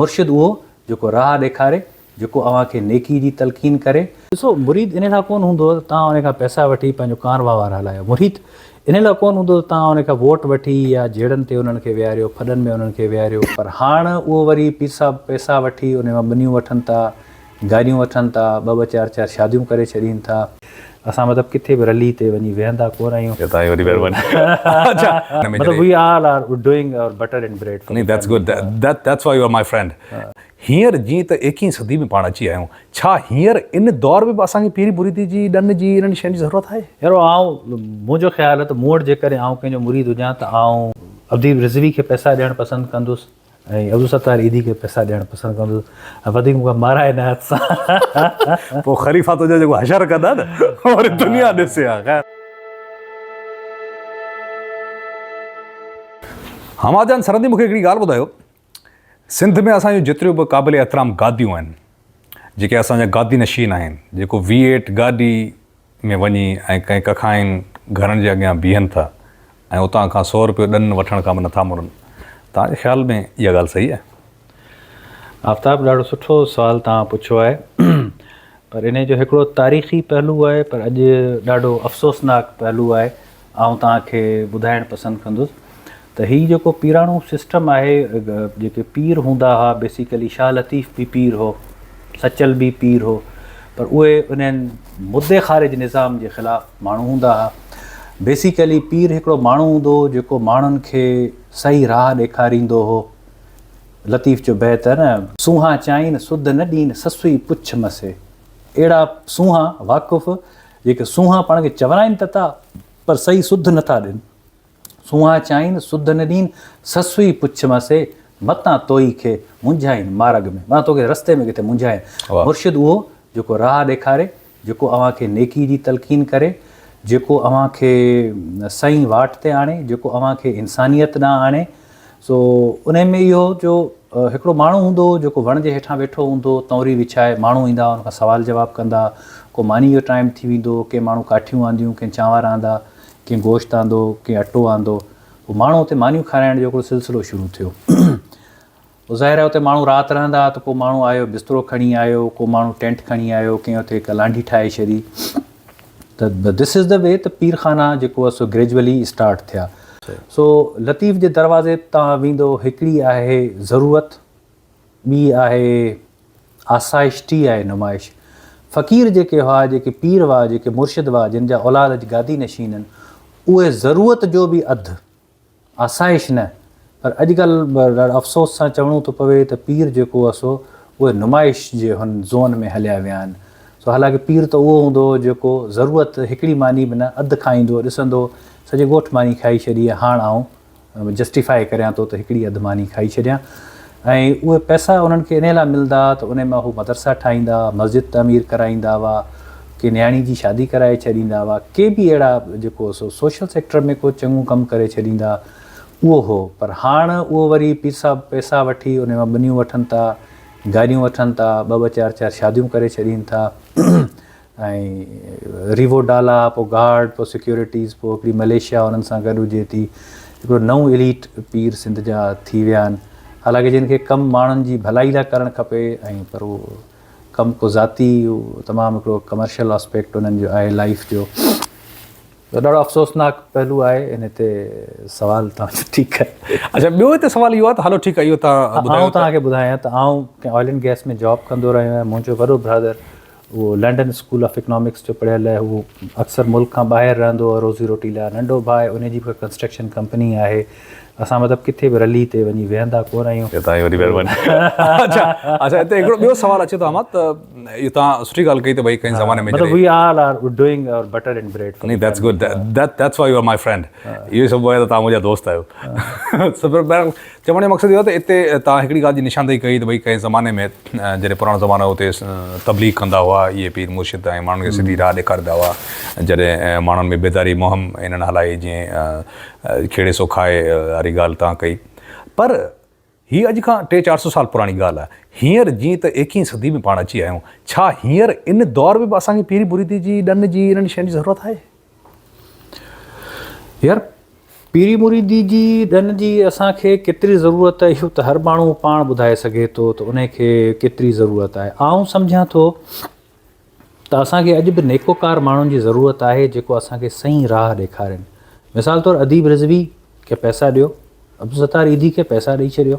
मुर्शिद उहो जेको राह ॾेखारे, जेको अव्हांखे नेकी जी तलक़ीन करे। ॾिसो, मुरीद इन लाइ कोन हूंदो त तव्हां उन खां पैसा वठी पंहिंजो कारवा वार हलायो। मुरीद इन लाइ कोन हूंदो त तव्हां उन खां वोट वठी या जहिड़नि ते उन्हनि खे विहारियो, फॾनि में उन्हनि खे विहारियो। पर हाणे उहो वरी पैसा वठी उन मां ॿिनियूं वठनि था, गाॾियूं वठनि था, ॿ ॿ चारि चारि शादियूं करे छॾीनि था। असां मतिलबु किथे बि रली ते वञी वेहंदा कोन आहियूं। मतिलबु we all are doing our butter and bread. नहीं, that's good, that's why you are my friend. हींअर जीअं त 21वीं सदी में पाण अची आहियूं, छा हींअर इन दौर में बि असांखे पीरी मुरीदी जी ॾन जी इन्हनि शयुनि जी ज़रूरत आहे? यारो मुंहिंजो ख़्यालु आहे त मूं वटि जेकॾहिं आउं कंहिंजो मुरीद हुजां त आउं अदीब रिज़वी खे पैसा ॾियणु पसंदि कंदुसि ऐं अब्दुल सत्तार ईदी खे पैसा ॾियणु पसंदि कंदुसि। ऐं वधीक मूंखे माराए न हथ सां। पोइ ख़लीफ़ा तुंहिंजो जेको हशर कंदा न, वरी दुनिया ॾिसे आहे। ख़ैर, हमाजान सरहदी मूंखे हिकिड़ी ॻाल्हि ॿुधायो, सिंध में असांजो जेतिरियूं बि क़ाबिल एतिराम गादियूं आहिनि, जेके असांजा गादी नशीन आहिनि, जेको V8 गाॾी में वञी ऐं कंहिं कखाइन घरनि जे अॻियां बीहनि था ऐं उतां खां 100 रुपयो ॾन वठण खां बि नथा मुड़नि, तव्हांजे ख़्याल में इहा ॻाल्हि सही आहे? आफ्ताब, ॾाढो सुठो सुवालु तव्हां पुछियो आहे। पर इन जो हिकिड़ो तारीख़ी पहलू आहे, पर अॼु ॾाढो अफ़सोसनाक पहलू आहे। आउं तव्हांखे ॿुधाइणु पसंदि कंदुसि त हीउ जेको पीराणो सिस्टम आहे, जेके पीर हूंदा हुआ, बेसिकली शाह लतीफ़ बि पीर हो, सचल बि पीर हो, पर उहे उन्हनि मुद्दे ख़ारिज निज़ाम जे ख़िलाफ़ु माण्हू हूंदा हुआ। बेसिकली पीर हिकिड़ो माण्हू हूंदो हो जेको माण्हुनि खे सही राह ॾेखारींदो हो। लतीफ़ जो बैत आहे न, सूंहां चाईन सुध न ॾीन ससुई पुछ मसे। अहिड़ा सूंहां वाक़ुफ़ जेके सूंहां पाण खे चवराइनि त था पर सही सुध नथा ॾियनि। सूंहां चाईन सुध न ॾीन ससुई पुछ मसे, मतां तोई खे मुंझाइनि मार्ग में, मां तोखे रस्ते में किथे मुंझाइनि। मुर्शिद उहो जेको राह ॾेखारे, जेको अव्हांखे नेकी जी तलक़ीन करे, जेको अव्हांखे सही वाट ते आणे, जेको अव्हांखे इंसानियत ॾांहुं आणे। सो उन में इहो जो हिकिड़ो माण्हू हूंदो जेको वण जे हेठां वेठो हूंदो, तौरी विछाए, माण्हू ईंदा हुन खां सवाल जवाबु कंदा, को मानी जो टाइम थी वेंदो, के माण्हू काठियूं आंदियूं, कंहिं चांवर आंदा, कंहिं गोश्त आंदो, कंहिं अटो आंदो, पोइ माण्हू हुते मानियूं खाराइण जो हिकिड़ो सिलसिलो शुरू थियो। ज़ाहिर आहे हुते माण्हू राति रहंदा, त को माण्हू आयो बिस्तरो खणी आयो, को माण्हू टेंट खणी आयो, कंहिं हुते हिकु लांढी ठाहे छॾी। त दिस इज़ द वे त पीरखाना जेको आहे सो ग्रेजुअली स्टार्ट थिया। सो लतीफ़ जे दरवाज़े तां वेंदो, हिकिड़ी आहे ज़रूरत, ॿी आहे आसाइश्ती आहे नुमाइश। फ़क़ीर जेके हुआ, जेके पीर हुआ, जेके मुर्शिद हुआ, जिन जा औलाद अॼु गादी नशीन आहिनि, उहे ज़रूरत जो बि अधु, आसाइश न। पर अॼुकल्ह अफ़सोस सां चवणो थो पवे त पीर जेको आहे सो उहे नुमाइश जे हुन ज़ोन में हलिया विया आहिनि। सो हालांकि पीर त उहो हूंदो जेको ज़रूरत हिकिड़ी मानी बि न, अधु खाईंदो, ॾिसंदो सॼे ॻोठ मानी खाई छॾी आहे, हाणे आउं जस्टिफाई करियां थो त हिकिड़ी अधु मानी खाई छॾियां। ऐं उहे पैसा उन्हनि खे इन लाइ मिलंदा त उन मां हू मदरसा ठाहींदा, मस्जिद तामीर कराईंदा हुआ, के न्याणी जी शादी कराए छॾींदा हुआ, के बि अहिड़ा जेको सो सोशल सेक्टर में को चङो कमु करे छॾींदा, उहो हो। पर हाणे उहो वरी पैसा वठी उन मां ॿिनियूं वठनि था, गाॾियूं वठनि था, ॿ ॿ चारि चारि शादियूं करे छॾीनि था। ऐं रिवो डाला, पोइ गार्ड, पोइ सिक्योरिटीज़, पोइ हिकिड़ी मलेशिया उन्हनि सां गॾु हुजे थी। हिकिड़ो नओं एलीट पीर सिंध जा थी विया आहिनि। हालांकि जिन खे कमु माण्हुनि जी भलाई लाइ करणु खपे, ऐं पर उहो कमु को ज़ाती तमामु हिकिड़ो कमर्शियल आस्पेक्ट उन्हनि जो आहे लाइफ जो। त ॾाढो अफ़सोसनाक पहलू आहे इन ते सवाल तव्हां ठीकु आहे। अच्छा, ॿियो हिते सवाल इहो आहे त हलो ठीकु आहे, इहो आउं तव्हांखे ॿुधायां त आउं कंहिं ऑयल एंड गैस में जॉब कंदो रहियो आहियां। मुंहिंजो वॾो ब्रदर उहो लंडन स्कूल ऑफ इकनॉमिक्स जो पढ़ियल आहे, उहो अक्सर मुल्क खां ॿाहिरि रहंदो आहे रोज़ी रोटी लाइ। नंढो भाउ उन जी बि कंस्ट्रक्शन कंपनी आहे। असां मतिलबु किथे बि रली ते वञी वेहंदा कोन आहियूं। अच्छा, हिते हिकिड़ो ॿियो सवाल अचे थो अहमद, त इहो तव्हां सुठी ॻाल्हि कई त भई कंहिं ज़माने में we all are doing our butter and bread. नहीं, that's good, that's why you are my friend. इहो सभु आहे त तव्हां मुंहिंजा दोस्त आहियो। चवण जो मक़सदु इहो आहे त हिते तव्हां हिकिड़ी ॻाल्हि जी निशानदेही कई त भई कंहिं ज़माने में जॾहिं पुराणो ज़मानो हुते तबलीग कंदा हुआ इहे पीर मुर्शिद ऐं माण्हुनि खे सिधी राह ॾेखारींदा हुआ, जॾहिं माण्हुनि में बेदारी मुहिम इन्हनि हलाई, जीअं खेड़े सो खाए वारी ॻाल्हि तव्हां कई। पर हीअ अॼु खां 300-400 साल पुराणी ॻाल्हि आहे। हींअर जीअं त 21वीं सदी में पाण अची आहियूं, छा हींअर इन दौर में बि असांखे पीरी मुरीदी जी ॾन जी इन्हनि शयुनि जी ज़रूरत आहे? यार पीरी मुरीदी जी ॾन जी असांखे केतिरी ज़रूरत आहे इहो त हर माण्हू पाण ॿुधाए सघे थो त उनखे केतिरी ज़रूरत आहे। आउं सम्झां थो त असांखे अॼु बि नेकोकार माण्हुनि जी ज़रूरत आहे जेको असांखे सही राह ॾेखारनि। मिसाल तौरु अदीब रिज़वी खे पैसा ॾियो, अब्दुल सत्तार ईदी खे पैसा ॾेई छॾियो,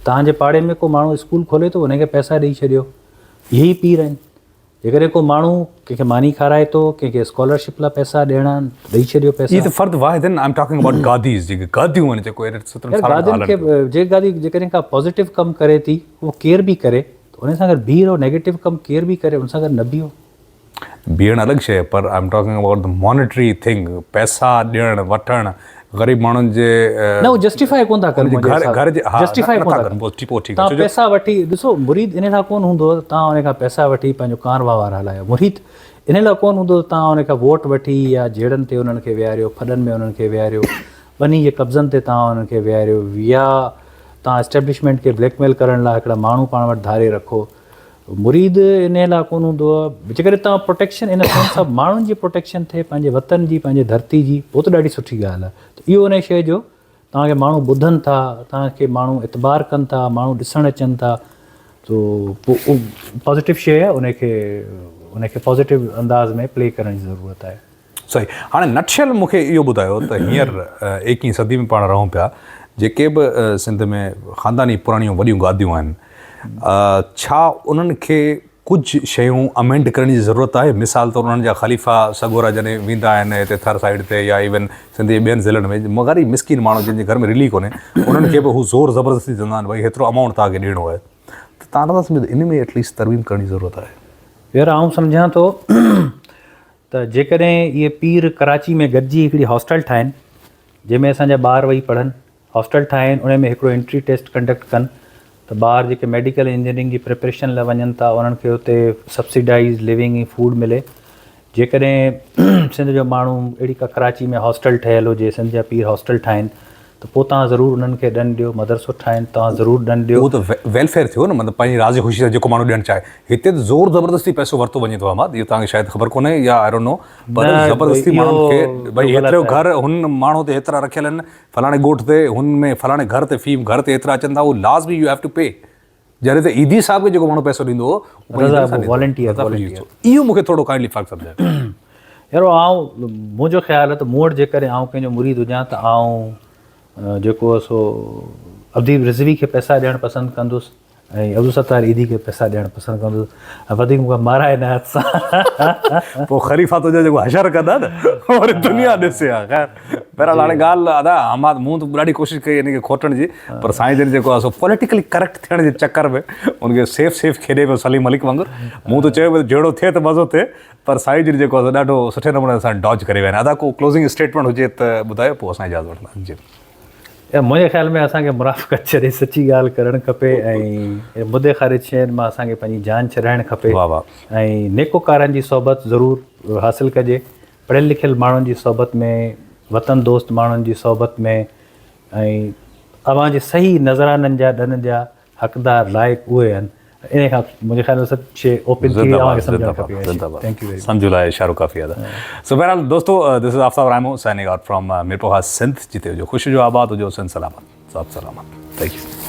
तव्हांजे पाड़े में को माण्हू स्कूल खोले थो उनखे पैसा ॾेई छॾियो। इहे ई पीर आहिनि। जेकॾहिं को माण्हू कंहिंखे मानी खाराए थो, कंहिंखे स्कॉलरशिप लाइ पैसा ॾियणा ॾेई छॾियो पैसा। ये तो फर्द वाहिद आहिनि। आई एम टॉकिंग अबाउट गादीज़ जेके गादियूं आहिनि जेको 70 साल गादियुनि खे जे गादी जेकॾहिं का पॉज़िटिव कमु करे थी उहो केयर बि करे त उन सां गॾु बीहो, नेगेटिव कमु केयर बि करे उन सां गॾु न बीहो। बीहण अलॻि शइ, पर I am talking about the monetary thing, पैसा ॾियणु वठणु ग़रीब माण्हुनि जे न उहो जस्टिफाई कोन था कनि। घर जे जस्टिफाई कोन था कनि। तव्हां पैसा वठी ॾिसो, मुरीद इन लाइ कोन हूंदो त तव्हां उन खां पैसा वठी पंहिंजो कारवा वार हलायो। मुरीद इन लाइ कोन हूंदो त तव्हां उन खां वोट वठी या जहिड़नि ते उन्हनि खे विहारियो, फॾनि में उन्हनि खे विहारियो, ॿनी जे कब्ज़नि ते तव्हां उन्हनि खे विहारियो, या तव्हां एस्टेब्लिशमेंट खे ब्लैकमेल करण लाइ हिकिड़ा माण्हू पाण वटि धारे रखो। मुरीद इन लाइ कोन हूंदो आहे। जेकॾहिं तव्हां प्रोटेक्शन इन सेंस ऑफ माण्हुनि जी प्रोटेक्शन थिए, पंहिंजे वतन जी, पंहिंजे धरती जी, पोइ त ॾाढी सुठी ॻाल्हि आहे। त इहो उन शइ जो तव्हांखे माण्हू ॿुधनि था, तव्हांखे माण्हू इतबार कनि था, माण्हू ॾिसणु अचनि था, तो पोइ पॉज़िटिव शइ आहे, उनखे पॉज़िटिव अंदाज़ में प्ले करण जी ज़रूरत आहे। सही। हाणे नटशल मूंखे इहो ॿुधायो त हींअर 21वीं सदी में पाण रहूं पिया, जेके बि सिंध में ख़ानदानी पुराणियूं वॾियूं गादियूं आहिनि, छा उन्हनि खे कुझु शयूं अमेंड करण जी ज़रूरत आहे? मिसाल तौरु उन्हनि जा ख़लीफ़ा सॻोरा जॾहिं वेंदा आहिनि हिते थर साइड ते या इवन सिंधी ॿियनि ज़िलनि में, मग़ारी मिसकिन माण्हू जंहिंजे घर में रिली कोन्हे, उन्हनि खे बि हू ज़ोर ज़बरदस्ती चवंदा आहिनि भई हेतिरो अमाउंट तव्हांखे ॾियणो आहे, त तव्हां नथा सम्झो इन में एटलीस्ट तरमीम करण जी ज़रूरत आहे? यार आउं सम्झां थो त जेकॾहिं इहे पीर कराची में गॾिजी हिकिड़ी हॉस्टल ठाहिनि जंहिंमें असांजा ॿार वेही पढ़नि, हॉस्टल ठाहिनि, उन में हिकिड़ो एंट्री टेस्ट कंडक्ट कनि त ॿार जेके मेडिकल इंजीनियरिंग जी प्रिपरेशन लाइ वञनि था उन्हनि खे हुते सब्सिडाइज़ लिविंग ऐं फूड मिले। जेकॾहिं सिंध जो माण्हू अहिड़ी का कराची में हॉस्टल ठहियलु हुजे, सिंध जा पीर हॉस्टल ठाहिनि, त पोइ तव्हां ज़रूरु उन्हनि खे ॾंड ॾियो। मदरसो ठाहिनि, तव्हां ज़रूरु ॾंड ॾियो। उहो त वेलफेयर थियो न, मतिलबु पंहिंजी राज़ी ख़ुशी सां जेको माण्हू ॾियणु चाहे। हिते त ज़ोर ज़बरदस्ती पैसो वरितो वञे थो अहमद, इहो तव्हांखे शायदि ख़बर कोन्हे या आई डोंट नो, पर ज़बरदस्ती माण्हुनि खे भई हेतिरो घर हुन माण्हू ते हेतिरा रखियल आहिनि, फलाणे ॻोठ ते, हुन में फलाणे घर ते फी घर ते एतिरा अचनि था, उहो लाज़मी यू हैव टू पे। जॾहिं त ईदी साहिब खे जेको माण्हू पैसो ॾींदो हो वॉलंटियर, इहो मूंखे थोरो काइंडली फ़र्क़ु सम्झायो। यारो मुंहिंजो ख़्यालु आहे त मूं वटि जेकॾहिं आउं कंहिंजो मुरीद हुजां त आउं जेको आहे सो अदीब रिज़वी खे पैसा ॾियणु पसंदि कंदुसि ऐं अब्दुल सत्तार ईदी खे पैसा ॾियणु पसंदि कंदुसि, ऐं वधीक मूंखे माराए न हथ सां। पोइ ख़लीफ़ा तुंहिंजा जेको हशर कंदा न वरी दुनिया ॾिसे आहे। ख़ैर बहरहाल हाणे ॻाल्हि अदा अहमद, मूं त ॾाढी कोशिशि कई हिन खे खोटण जी, पर साईं जन जेको आहे सो पॉलिटिकली करेक्ट थियण जे चकर में उनखे सेफ खेॾे पियो सलीम मलिक वांगुरु। मूं त चयो जहिड़ो थिए त मज़ो थिए, पर साईं जन जेको आहे ॾाढो सुठे नमूने सां डॉज करे विया आहिनि। अदा को क्लोज़िंग स्टेटमेंट हुजे त ॿुधायो, पोइ असां इजाज़त वठंदासीं। जी या मुंहिंजे ख़्याल में असांखे मुराफ़क़त छॾे सची ॻाल्हि करणु खपे ऐं मुदे ख़ारिज शयुनि मां असांखे पंहिंजी जान छॾाइणु खपे। ऐं नेकोकारनि जी सोबत ज़रूरु हासिलु कजे, पढ़ियल लिखियल माण्हुनि जी सोबत में, वतन दोस्त माण्हुनि जी सोबत में, ऐं अव्हांजे सही नज़राननि जा ॾन जा हक़दार लाइक़ उहे आहिनि। इन खां मुंहिंजे ख़्याल में सभु शइ ओपन थी सम्झणु खपे। Thank you very much. सम्झो लाइ इशारो काफ़ी आहे। सो बहरहाल दोस्तों, this is Aftab Raimo signing out from Mirpoha Sindh. जिते हुजो ख़ुशि हुजो, आबाद हुजो, सिंध सलामत, सब सलामत। Thank U.